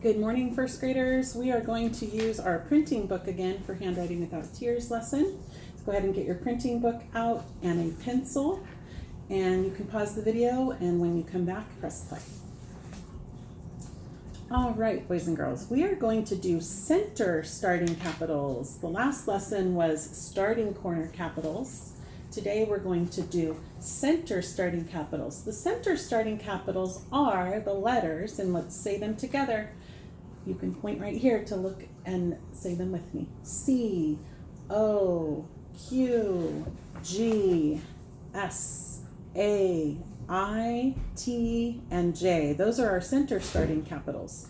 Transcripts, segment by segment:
Good morning, first graders. We are going to use our printing book again for Handwriting Without Tears lesson. So go ahead and get your printing book out and a pencil, and you can pause the video, and when you come back, press play. All right, boys and girls, we are going to do center starting capitals. The last lesson was starting corner capitals. Today we're going to do center starting capitals. The center starting capitals are the letters, and let's say them together. You can point right here to look and say them with me. C, O, Q, G, S, A, I, T, and J. Those are our center starting capitals.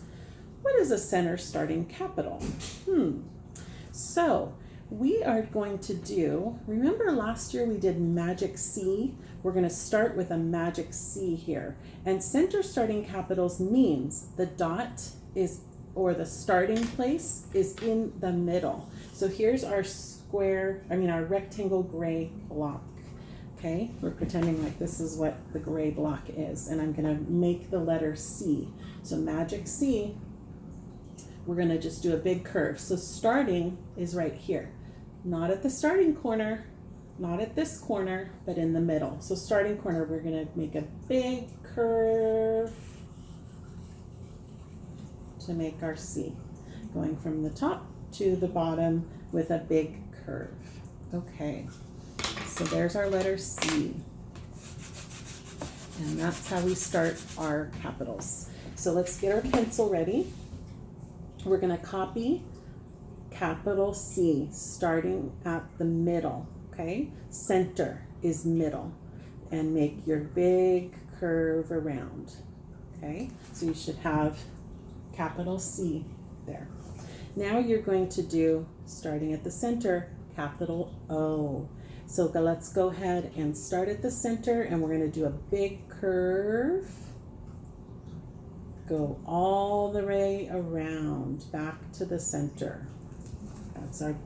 What is a center starting capital? So we are going to do, remember last year we did magic C? We're going to start with a magic C here. And center starting capitals means the dot is, or the starting place is in the middle. So here's our our rectangle gray block. Okay, we're pretending like this is what the gray block is, and I'm gonna make the letter C. So magic C, we're gonna just do a big curve. So starting is right here, not at the starting corner, not at this corner, but in the middle. So starting corner, we're gonna make a big curve to make our C, going from the top to the bottom with a big curve. Okay, so there's our letter C, and that's how we start our capitals. So let's get our pencil ready. We're going to copy capital C starting at the middle, okay? Center is middle, and make your big curve around, okay? So you should have capital C there. Now you're going to do, starting at the center, capital O. So let's go ahead and start at the center, and we're going to do a big curve. Go all the way around back to the center. That's our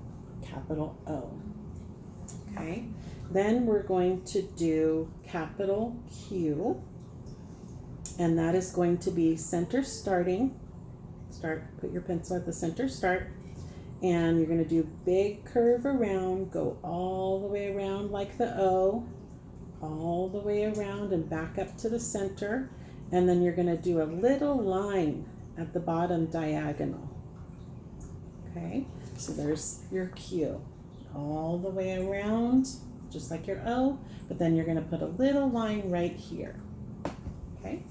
capital O. Okay. Then we're going to do capital Q, and that is going to be center starting. Put your pencil at the center, start, and you're going to do big curve around, go all the way around like the O, all the way around and back up to the center, and then you're going to do a little line at the bottom diagonal. Okay, so there's your Q, all the way around, just like your O, but then you're going to put a little line right here. Okay,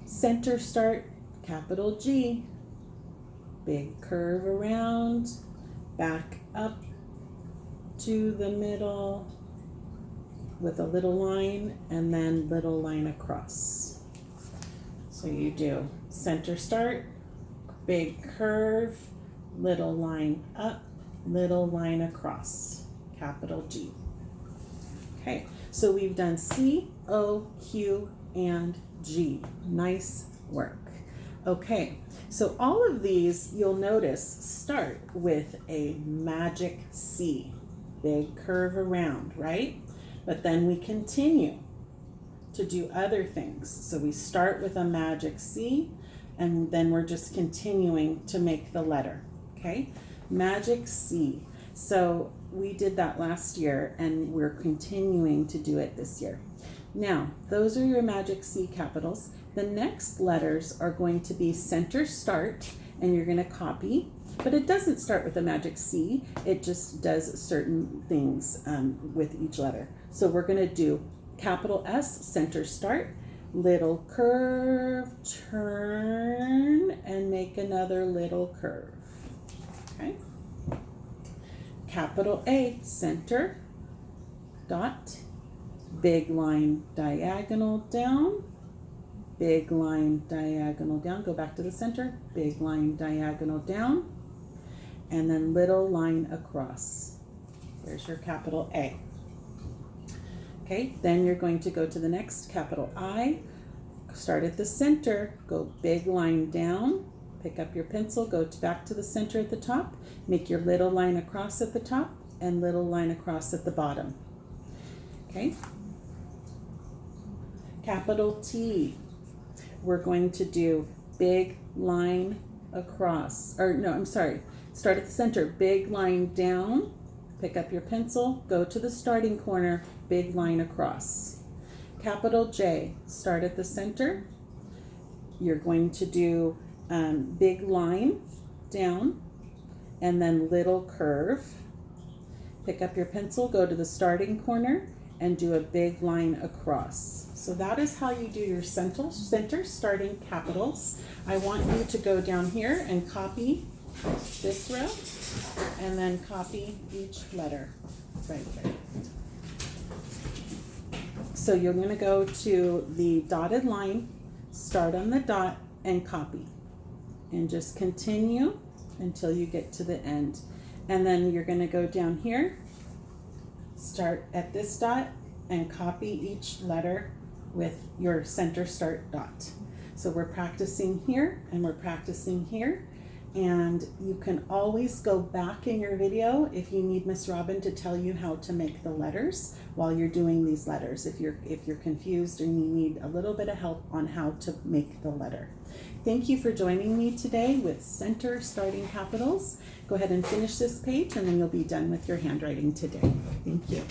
center start, capital G, big curve around, back up to the middle with a little line, and then little line across. So you do center start, big curve, little line up, little line across, capital G. Okay, so we've done C, O, Q, and G. Nice work. Okay, so all of these, you'll notice, start with a magic C, big curve around, right? But then we continue to do other things. So we start with a magic C, and then we're just continuing to make the letter, okay? Magic C. So we did that last year, and we're continuing to do it this year. Now, those are your magic C capitals. The next letters are going to be center start, and you're going to copy, but it doesn't start with a magic C. It just does certain things with each letter. So we're going to do capital S, center start, little curve, turn, and make another little curve. Okay. Capital A, center, dot, big line diagonal down, big line diagonal down, go back to the center, big line diagonal down, and then little line across. There's your capital A. Okay, then you're going to go to the next, capital I, start at the center, go big line down, pick up your pencil, go back to the center at the top, make your little line across at the top, and little line across at the bottom. Okay. Capital T, we're going to do big line across, or no, I'm sorry, start at the center, big line down, pick up your pencil, go to the starting corner, big line across. Capital J, start at the center, you're going to do big line down, and then little curve. Pick up your pencil, go to the starting corner, and do a big line across. So that is how you do your center starting capitals. I want you to go down here and copy this row, and then copy each letter right there. So you're going to go to the dotted line, start on the dot, and copy. And just continue until you get to the end. And then you're going to go down here, start at this dot, and copy each letter with your center start dot. So we're practicing here and we're practicing here. And you can always go back in your video if you need Miss Robin to tell you how to make the letters while you're doing these letters, if you're confused and you need a little bit of help on how to make the letter. Thank you for joining me today with center starting capitals. Go ahead and finish this page and then you'll be done with your handwriting today. Thank you.